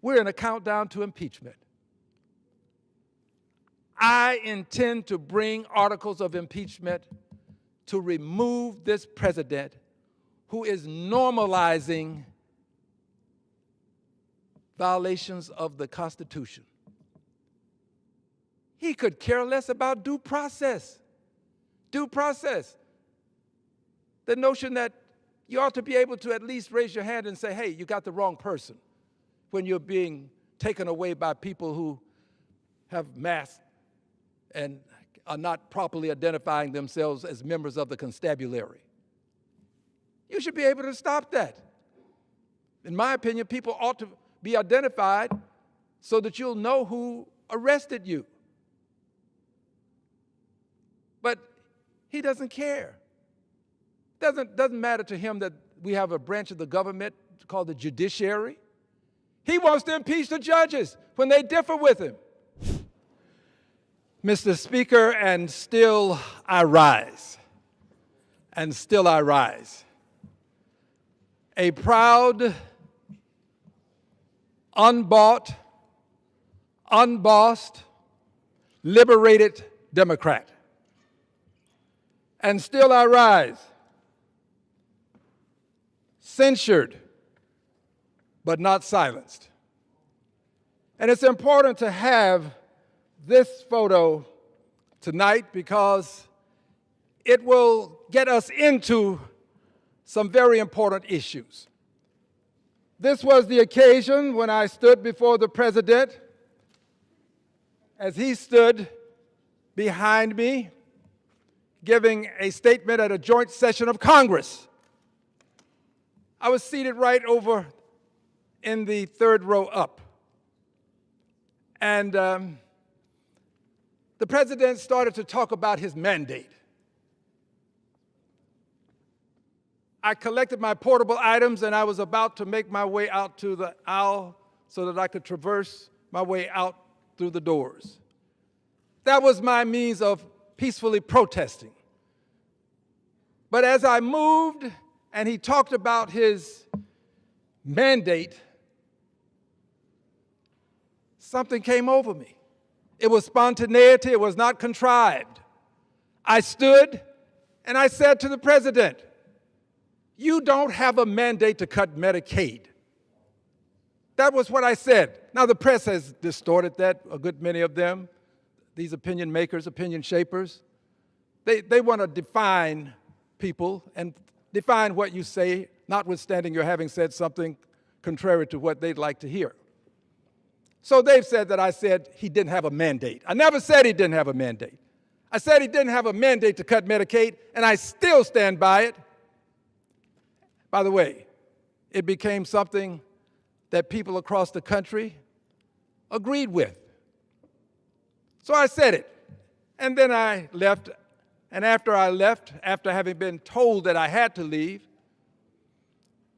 we're in a countdown to impeachment. I intend to bring articles of impeachment to remove this president who is normalizing violations of the Constitution. He could care less about due process. Due process. The notion that you ought to be able to at least raise your hand and say, hey, you got the wrong person when you're being taken away by people who have masks and are not properly identifying themselves as members of the constabulary. You should be able to stop that. In my opinion, people ought to be identified so that you'll know who arrested you. But he doesn't care. Doesn't matter to him that we have a branch of the government called the judiciary. He wants to impeach the judges when they differ with him. Mr. Speaker, and still I rise. And still I rise. A proud, unbought, unbossed, liberated Democrat. And still I rise. Censured, but not silenced. And it's important to have this photo tonight because it will get us into some very important issues. This was the occasion when I stood before the president as he stood behind me giving a statement at a joint session of Congress. I was seated right over in the third row up. And the president started to talk about his mandate. I collected my portable items and I was about to make my way out to the aisle so that I could traverse my way out through the doors. That was my means of peacefully protesting. But as I moved and he talked about his mandate, something came over me. It was spontaneity, it was not contrived. I stood and I said to the president, you don't have a mandate to cut Medicaid. That was what I said. Now the press has distorted that, a good many of them, these opinion makers, opinion shapers. They want to define people and define what you say, notwithstanding your having said something contrary to what they'd like to hear. So they've said that I said he didn't have a mandate. I never said he didn't have a mandate. I said he didn't have a mandate to cut Medicaid, and I still stand by it. By the way, it became something that people across the country agreed with. So I said it, and then I left. And after I left, after having been told that I had to leave,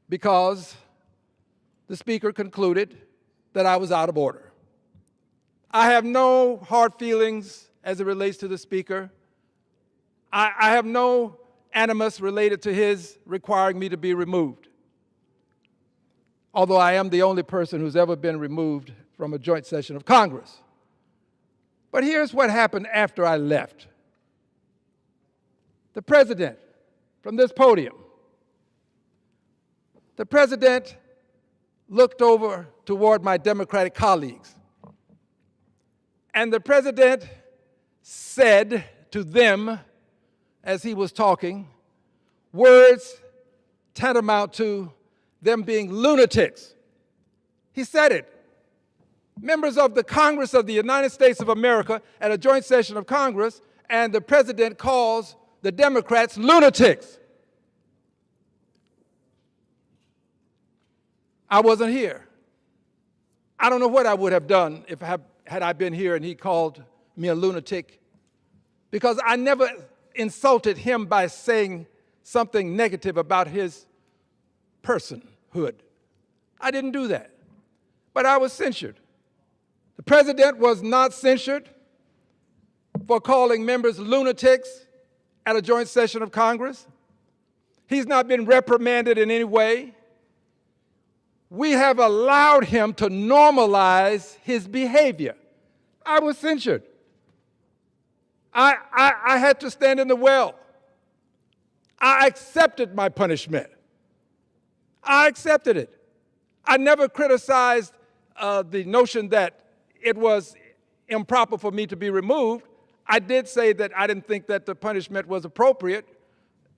because the speaker concluded that I was out of order. I have no hard feelings as it relates to the speaker. I have no animus related to his requiring me to be removed, although I am the only person who's ever been removed from a joint session of Congress. But here's what happened after I left. The president, from this podium, the president looked over toward my Democratic colleagues, and the president said to them, as he was talking, words tantamount to them being lunatics. He said it. Members of the Congress of the United States of America at a joint session of Congress, and the president calls the Democrats lunatics. I wasn't here. I don't know what I would have done if had I been here and he called me a lunatic, because I never insulted him by saying something negative about his personhood. I didn't do that. But I was censured. The president was not censured for calling members lunatics at a joint session of Congress. He's not been reprimanded in any way. we have allowed him to normalize his behavior. I was censured. I had to stand in the well. I accepted my punishment. I accepted it. I never criticized the notion that it was improper for me to be removed. I did say that I didn't think that the punishment was appropriate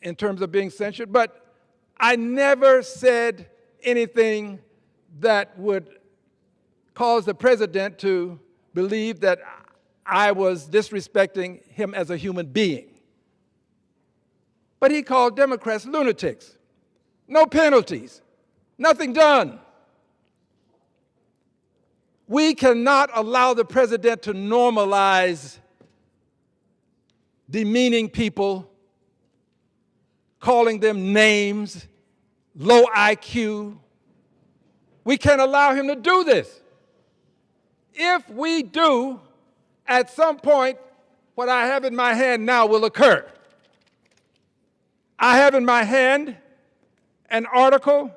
in terms of being censured, but I never said anything that would cause the president to believe that I was disrespecting him as a human being. But he called Democrats lunatics. No penalties, nothing done. We cannot allow the president to normalize demeaning people, calling them names, low IQ. We can't allow him to do this. If we do, at some point, what I have in my hand now will occur. I have in my hand an article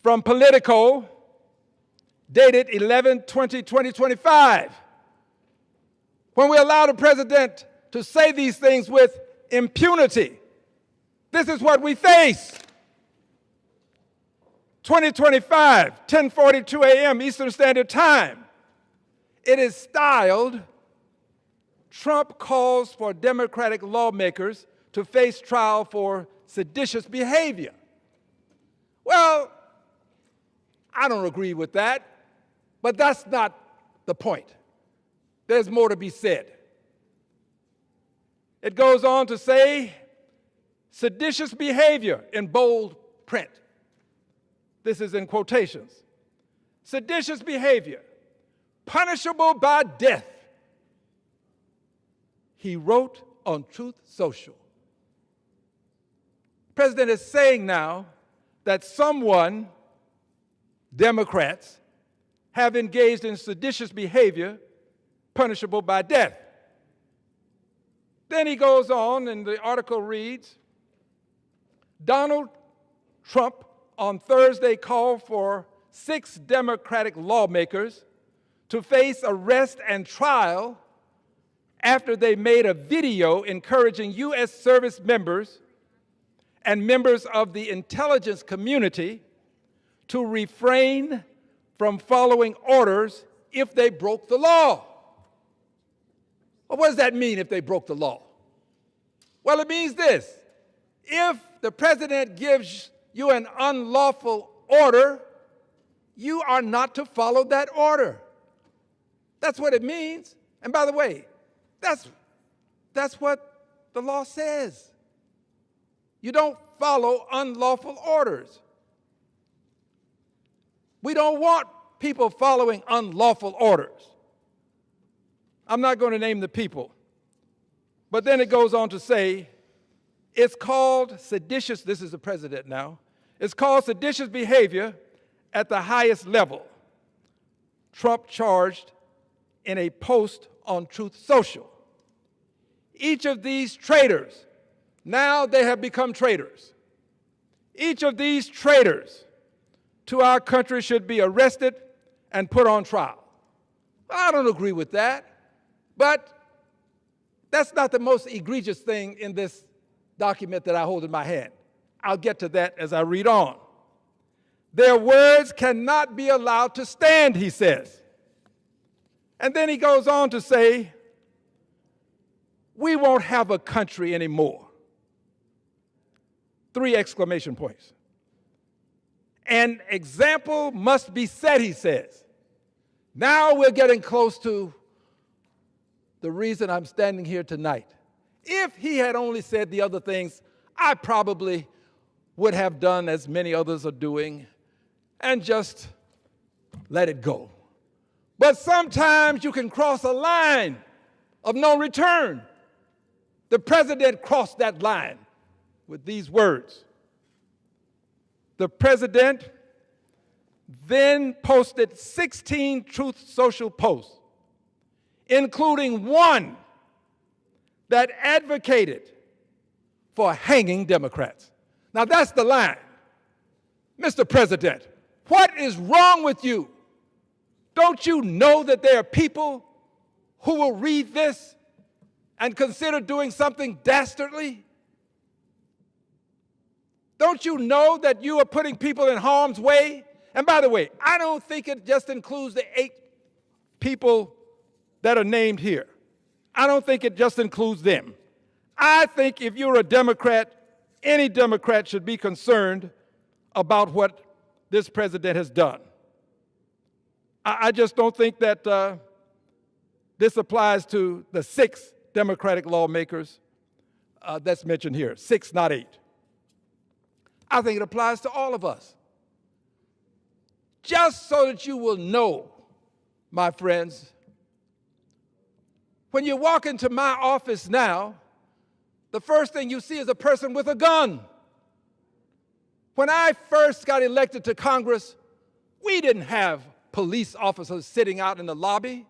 from Politico dated 11/20/2025. When we allow the president to say these things with impunity, this is what we face. 2025, 10:42 a.m. Eastern Standard Time. It is styled, Trump calls for Democratic lawmakers to face trial for seditious behavior. Well, I don't agree with that, but that's not the point. There's more to be said. It goes on to say, seditious behavior in bold print. This is in quotations. Seditious behavior, punishable by death, he wrote on Truth Social. The president is saying now that someone, Democrats, have engaged in seditious behavior punishable by death. Then he goes on, and the article reads, Donald Trump on Thursday called for 6 Democratic lawmakers to face arrest and trial after they made a video encouraging U.S. service members and members of the intelligence community to refrain from following orders if they broke the law. Well, what does that mean if they broke the law? Well, it means this. If the president gives you an unlawful order, you are not to follow that order. That's what it means. And by the way, that's what the law says. You don't follow unlawful orders. We don't want people following unlawful orders. I'm not going to name the people. But then it goes on to say, it's called seditious, this is the president now, it's called seditious behavior at the highest level. Trump charged in a post on Truth Social. Each of these traitors, now they have become traitors. Each of these traitors to our country should be arrested and put on trial. I don't agree with that, but that's not the most egregious thing in this document that I hold in my hand. I'll get to that as I read on. Their words cannot be allowed to stand, he says. And then he goes on to say, we won't have a country anymore. 3 exclamation points. An example must be set, he says. Now we're getting close to the reason I'm standing here tonight. If he had only said the other things, I probably would have done as many others are doing and just let it go. But sometimes you can cross a line of no return. The president crossed that line with these words. The president then posted 16 Truth Social posts, including one that advocated for hanging Democrats. Now that's the line. Mr. President, what is wrong with you? Don't you know that there are people who will read this and consider doing something dastardly? Don't you know that you are putting people in harm's way? And by the way, I don't think it just includes the 8 people that are named here. I don't think it just includes them. I think if you're a Democrat, any Democrat should be concerned about what this president has done. I just don't think that this applies to the 6 Democratic lawmakers that's mentioned here, 6, not 8. I think it applies to all of us. Just so that you will know, my friends, when you walk into my office now, the first thing you see is a person with a gun. When I first got elected to Congress, we didn't have police officers sitting out in the lobby.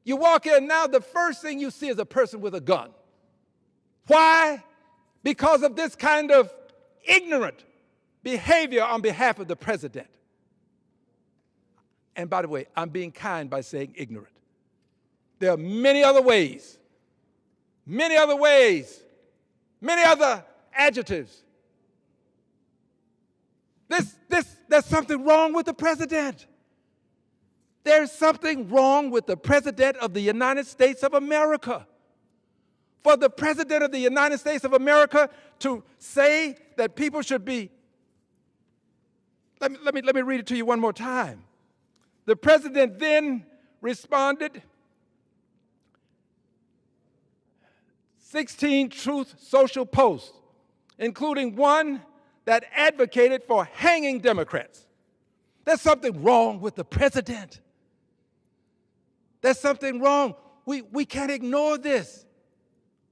You walk in now, the first thing you see is a person with a gun. Why? Because of this kind of ignorant behavior on behalf of the president. And by the way, I'm being kind by saying ignorant. There are many other ways, many other adjectives. There's something wrong with the president. There's something wrong with the President of the United States of America. For the President of the United States of America to say that people should be, let me read it to you one more time. The President then responded, 16 Truth Social posts, including one that advocated for hanging Democrats. There's something wrong with the president. There's something wrong. We can't ignore this.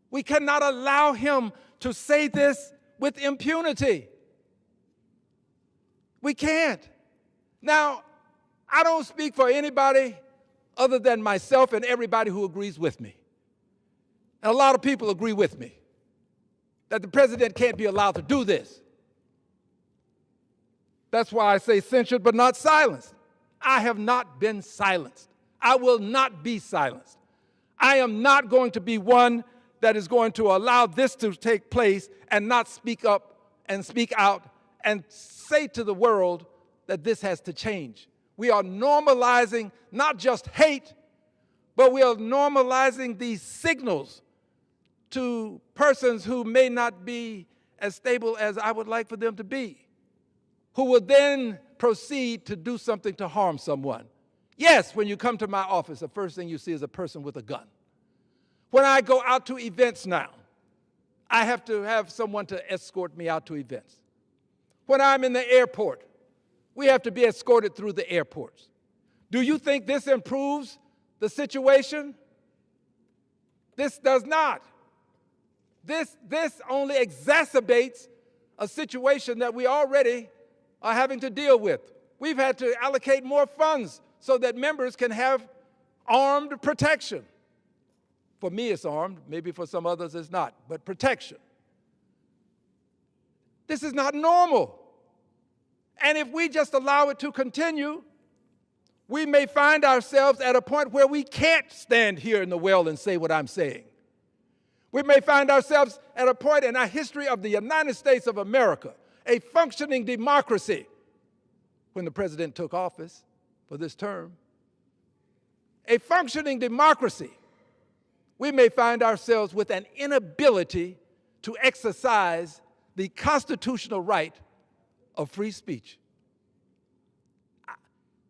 We cannot allow him to say this with impunity. We can't. Now, I don't speak for anybody other than myself and everybody who agrees with me. And a lot of people agree with me that the president can't be allowed to do this. That's why I say censured but not silenced. I have not been silenced. I will not be silenced. I am not going to be one that is going to allow this to take place and not speak up and speak out and say to the world that this has to change. We are normalizing not just hate, but we are normalizing these signals to persons who may not be as stable as I would like for them to be, who will then proceed to do something to harm someone. Yes, when you come to my office, the first thing you see is a person with a gun. When I go out to events now, I have to have someone to escort me out to events. When I'm in the airport, we have to be escorted through the airports. Do you think this improves the situation? This does not. This only exacerbates a situation that we already are having to deal with. We've had to allocate more funds so that members can have armed protection. For me, it's armed. Maybe for some others, it's not. But protection. This is not normal. And if we just allow it to continue, we may find ourselves at a point where we can't stand here in the well and say what I'm saying. We may find ourselves at a point in our history of the United States of America, a functioning democracy, when the president took office for this term, a functioning democracy, we may find ourselves with an inability to exercise the constitutional right of free speech.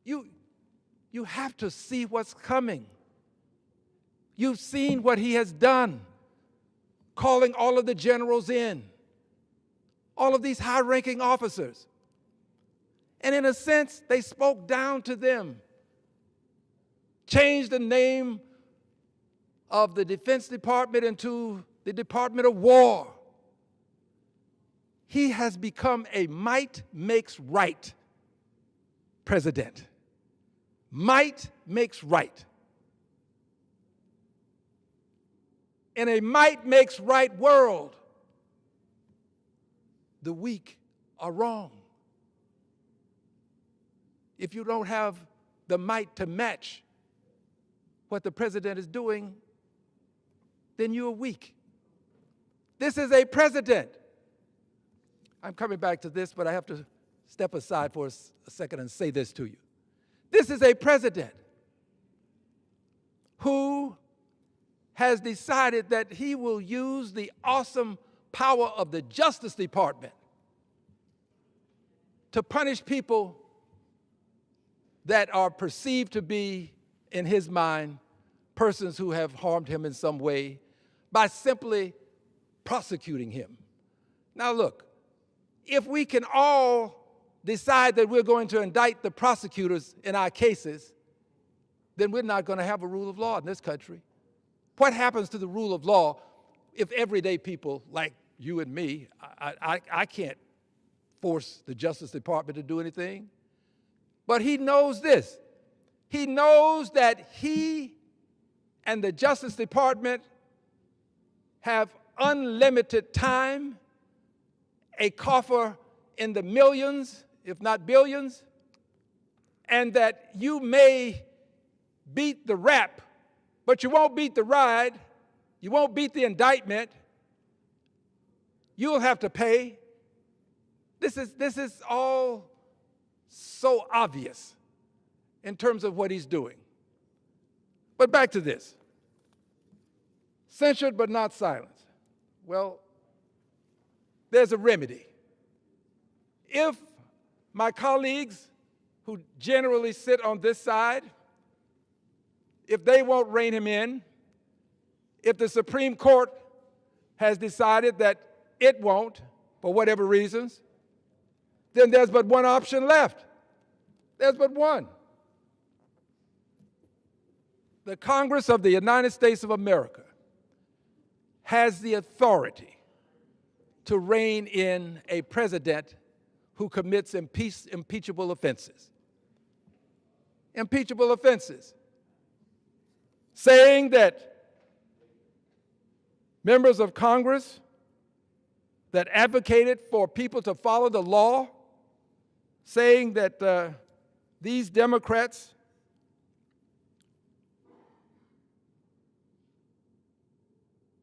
You have to see what's coming. You've seen what he has done, calling all of the generals in, all of these high-ranking officers. And in a sense, they spoke down to them, changed the name of the Defense Department into the Department of War. He has become a might makes right president. Might makes right. In a might makes right world, the weak are wrong. if you don't have the might to match what the president is doing, then you are weak. This is a president. I'm coming back to this, but I have to step aside for a second and say this to you. This is a president who has decided that he will use the awesome power of the Justice Department to punish people that are perceived to be, in his mind, persons who have harmed him in some way by simply prosecuting him. Now look, if we can all decide that we're going to indict the prosecutors in our cases, then we're not going to have a rule of law in this country. What happens to the rule of law if everyday people like you and me, I can't force the Justice Department to do anything, but he knows this. He knows that he and the Justice Department have unlimited time, a coffer in the millions, if not billions, and that you may beat the rap, but you won't beat the ride, you won't beat the indictment, you'll have to pay. This is all so obvious in terms of what he's doing. But back to this. Censured but not silenced. Well, there's a remedy. If my colleagues who generally sit on this side, if they won't rein him in, if the Supreme Court has decided that it won't, for whatever reasons, then there's but one option left. There's but one. The Congress of the United States of America has the authority to rein in a president who commits impeachable offenses. Impeachable offenses. Saying that members of Congress that advocated for people to follow the law, saying that these Democrats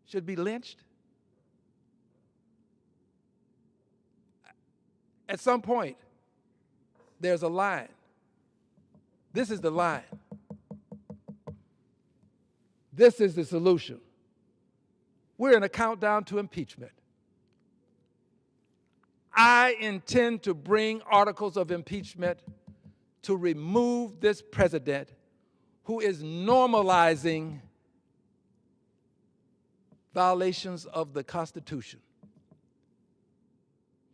should be lynched. At some point, there's a line. This is the line. This is the solution. We're in a countdown to impeachment. I intend to bring articles of impeachment to remove this president who is normalizing violations of the Constitution.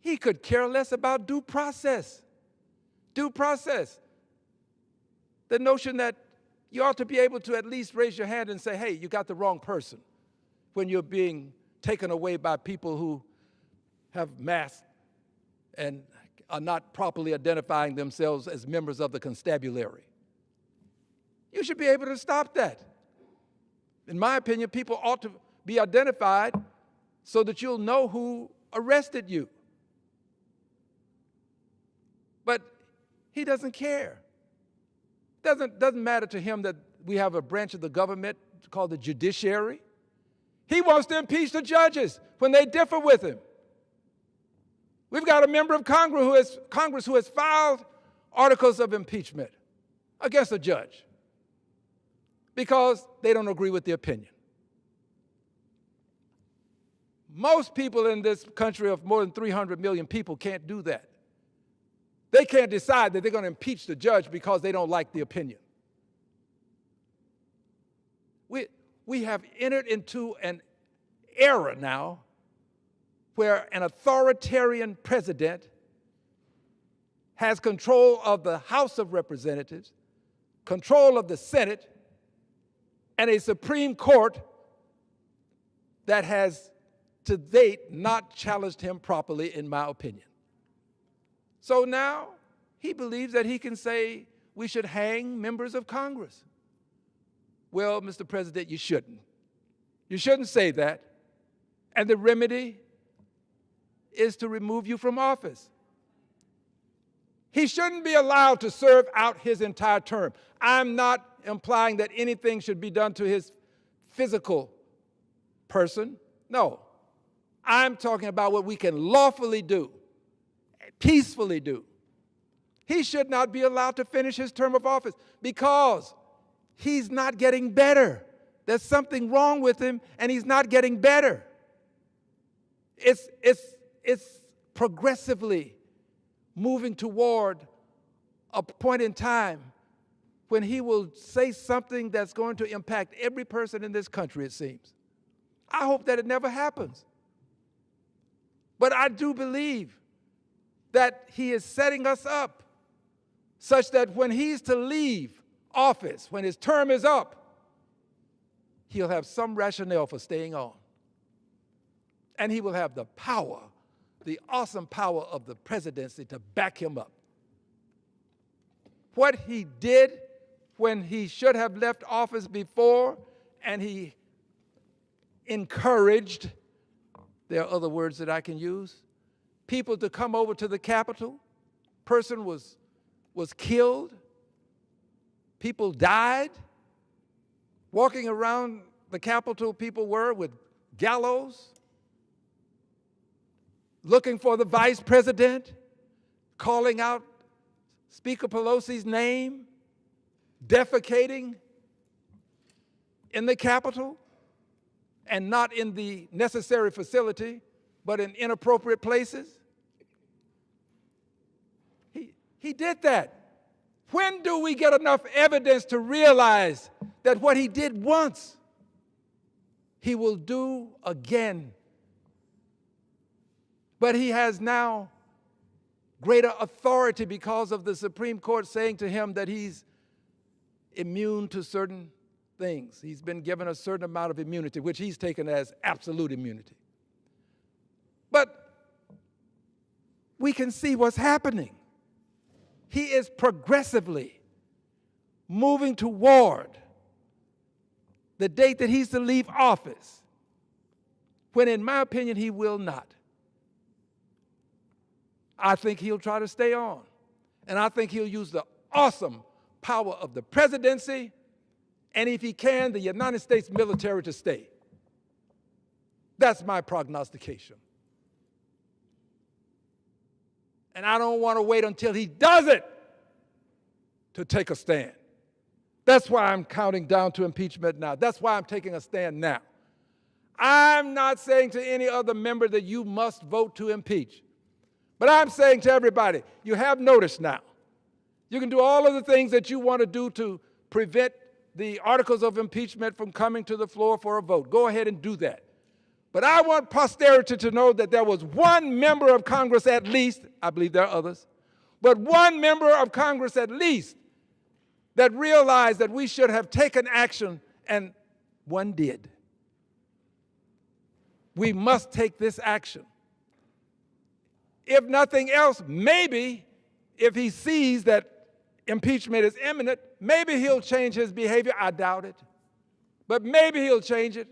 He could care less about due process. Due process. The notion that you ought to be able to at least raise your hand and say, hey, you got the wrong person when you're being taken away by people who have masked and are not properly identifying themselves as members of the constabulary. You should be able to stop that. In my opinion, people ought to be identified so that you'll know who arrested you. But he doesn't care. Doesn't matter to him that we have a branch of the government called the judiciary. He wants to impeach the judges when they differ with him. We've got a member of Congress who has filed articles of impeachment against a judge because they don't agree with the opinion. Most people in this country of more than 300 million people can't do that. They can't decide that they're going to impeach the judge because they don't like the opinion. We have entered into an era now where an authoritarian president has control of the House of Representatives, control of the Senate, and a Supreme Court that has to date not challenged him properly, in my opinion. So now he believes that he can say we should hang members of Congress. Well, Mr. President, you shouldn't. You shouldn't say that. And the remedy is to remove you from office. He shouldn't be allowed to serve out his entire term. I'm not implying that anything should be done to his physical person. No. I'm talking about what we can lawfully do, peacefully do. He should not be allowed to finish his term of office because he's not getting better. There's something wrong with him, and he's not getting better. It's progressively moving toward a point in time when he will say something that's going to impact every person in this country, it seems. I hope that it never happens. But I do believe that he is setting us up such that when he's to leave office, when his term is up, he'll have some rationale for staying on. And he will have the power, the awesome power of the presidency to back him up. What he did when he should have left office before, and he encouraged, there are other words that I can use, people to come over to the Capitol. Person was killed. People died. Walking around the Capitol, people were with gallows, looking for the vice president, calling out Speaker Pelosi's name, defecating in the Capitol, and not in the necessary facility, but in inappropriate places. He did that. When do we get enough evidence to realize that what he did once, he will do again? But he has now greater authority because of the Supreme Court saying to him that he's immune to certain things. He's been given a certain amount of immunity, which he's taken as absolute immunity. But we can see what's happening. He is progressively moving toward the date that he's to leave office, when in my opinion he will not. I think he'll try to stay on. And I think he'll use the awesome power of the presidency, and if he can, the United States military to stay. That's my prognostication. And I don't want to wait until he does it to take a stand. That's why I'm counting down to impeachment now. That's why I'm taking a stand now. I'm not saying to any other member that you must vote to impeach. But I'm saying to everybody, you have notice now. You can do all of the things that you want to do to prevent the articles of impeachment from coming to the floor for a vote. Go ahead and do that. But I want posterity to know that there was one member of Congress at least, I believe there are others, but one member of Congress at least that realized that we should have taken action, and one did. We must take this action. If nothing else, maybe if he sees that impeachment is imminent, maybe he'll change his behavior. I doubt it. But maybe he'll change it.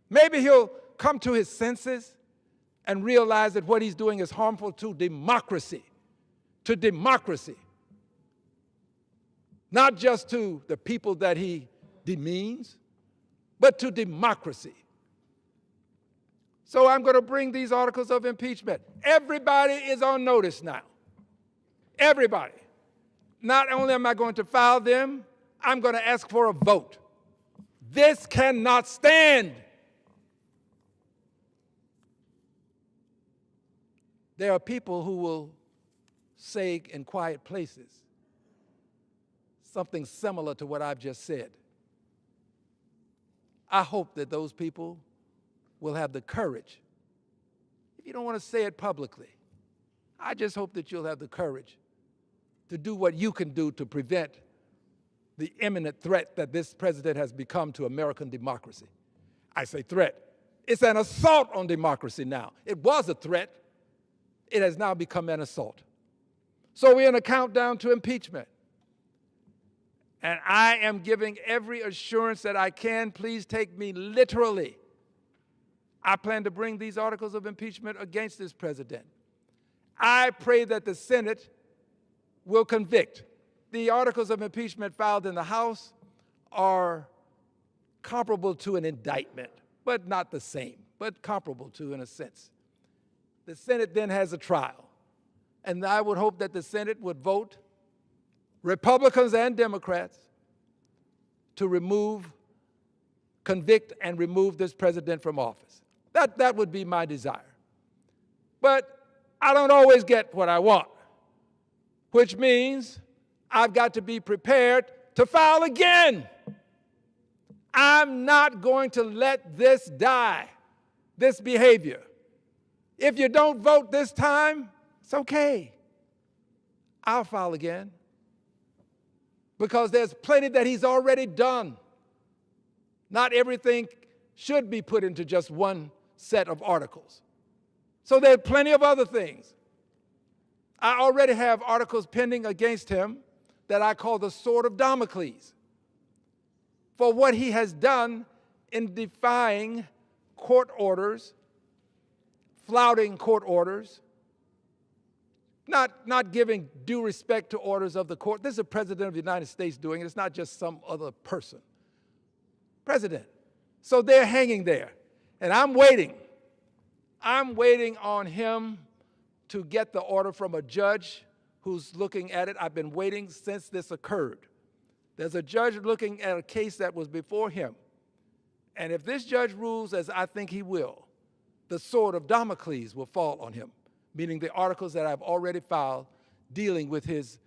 Maybe he'll come to his senses and realize that what he's doing is harmful to democracy. To democracy. Not just to the people that he demeans, but to democracy. So I'm going to bring these articles of impeachment. Everybody is on notice now. Everybody. Not only am I going to file them, I'm going to ask for a vote. This cannot stand. There are people who will say in quiet places something similar to what I've just said. I hope that those people will have the courage. If you don't want to say it publicly, I just hope that you'll have the courage to do what you can do to prevent the imminent threat that this president has become to American democracy. I say threat. It's an assault on democracy now. It was a threat. It has now become an assault. So we're in a countdown to impeachment. And I am giving every assurance that I can. Please take me literally. I plan to bring these articles of impeachment against this president. I pray that the Senate will convict. The articles of impeachment filed in the House are comparable to an indictment, but not the same, but comparable to in a sense. The Senate then has a trial, and I would hope that the Senate would vote, Republicans and Democrats, to convict and remove this president from office. That would be my desire. But I don't always get what I want, which means I've got to be prepared to file again. I'm not going to let this die, this behavior. If you don't vote this time, it's okay. I'll file again, because there's plenty that he's already done. Not everything should be put into just one set of articles. So there are plenty of other things. I already have articles pending against him that I call the sword of Damocles for what he has done in defying court orders, flouting court orders, not giving due respect to orders of the court. This is the President of the United States doing it. It's not just some other person. President. So they're hanging there. And I'm waiting. I'm waiting on him to get the order from a judge who's looking at it. I've been waiting since this occurred. There's a judge looking at a case that was before him. And if this judge rules as I think he will, the sword of Damocles will fall on him, meaning the articles that I've already filed dealing with his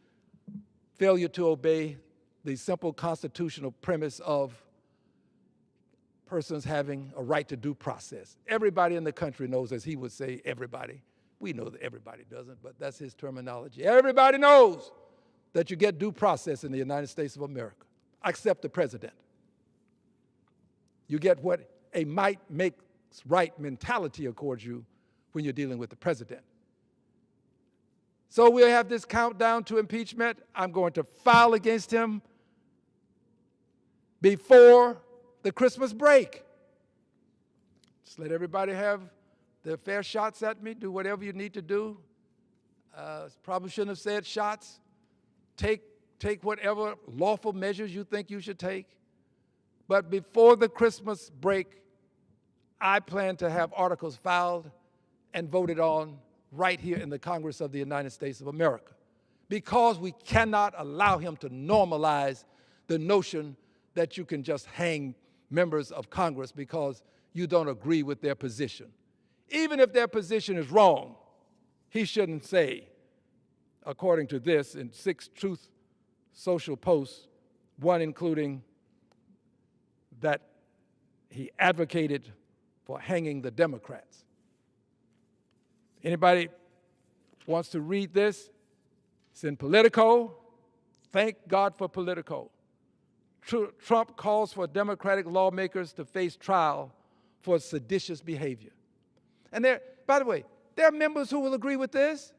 failure to obey the simple constitutional premise of persons having a right to due process. Everybody in the country knows, as he would say, everybody. We know that everybody doesn't, but that's his terminology. Everybody knows that you get due process in the United States of America, except the president. You get what a might makes right mentality accords you when you're dealing with the president. So we'll have this countdown to impeachment. I'm going to file against him before the Christmas break. Just let everybody have their fair shots at me. Do whatever you need to do. Probably shouldn't have said shots. Take whatever lawful measures you think you should take. But before the Christmas break, I plan to have articles filed and voted on right here in the Congress of the United States of America, because we cannot allow him to normalize the notion that you can just hang members of Congress because you don't agree with their position. Even if their position is wrong, he shouldn't say, according to this, in 6 Truth Social posts, one including that he advocated for hanging the Democrats. Anybody wants to read this? It's in Politico. Thank God for Politico. Trump calls for Democratic lawmakers to face trial for seditious behavior. And by the way, there are members who will agree with this.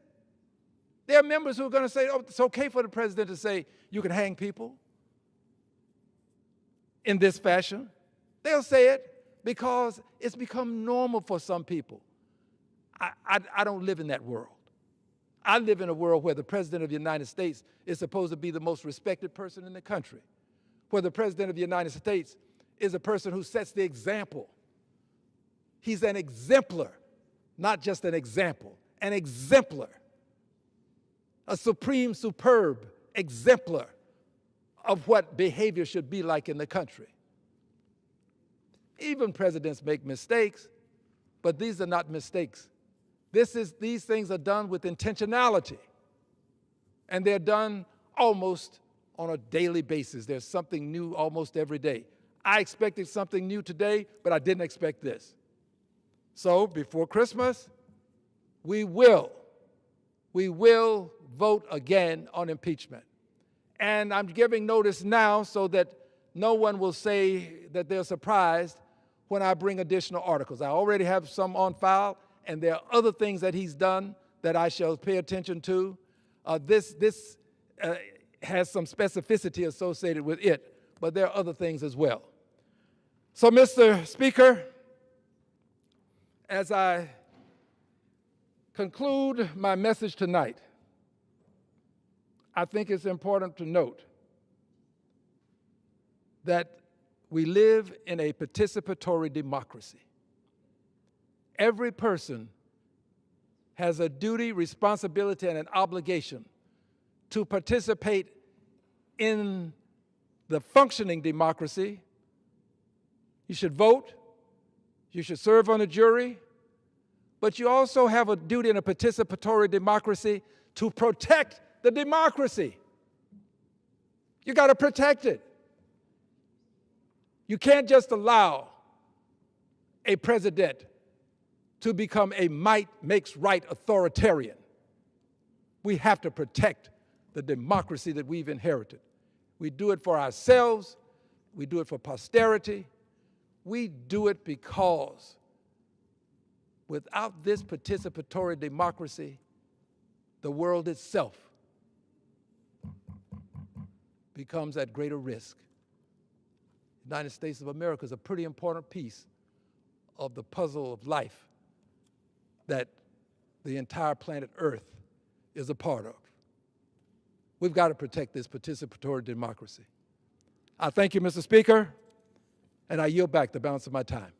There are members who are going to say, oh, it's okay for the president to say you can hang people in this fashion. They'll say it because it's become normal for some people. I don't live in that world. I live in a world where the President of the United States is supposed to be the most respected person in the country, where the President of the United States is a person who sets the example. He's an exemplar, not just an example, an exemplar, a supreme, superb exemplar of what behavior should be like in the country. Even presidents make mistakes, but these are not mistakes. These things are done with intentionality, and they're done almost on a daily basis. There's something new almost every day. I expected something new today, but I didn't expect this. So before Christmas, we will vote again on impeachment. And I'm giving notice now so that no one will say that they're surprised when I bring additional articles. I already have some on file, and there are other things that he's done that I shall pay attention to. This has some specificity associated with it, but there are other things as well. So, Mr. Speaker, as I conclude my message tonight, I think it's important to note that we live in a participatory democracy. Every person has a duty, responsibility, and an obligation to participate in the functioning democracy. You should vote, you should serve on a jury, but you also have a duty in a participatory democracy to protect the democracy. You got to protect it. You can't just allow a president to become a might makes right authoritarian. We have to protect the democracy that we've inherited. We do it for ourselves. We do it for posterity. We do it because without this participatory democracy, the world itself becomes at greater risk. The United States of America is a pretty important piece of the puzzle of life that the entire planet Earth is a part of. We've got to protect this participatory democracy. I thank you, Mr. Speaker, and I yield back the balance of my time.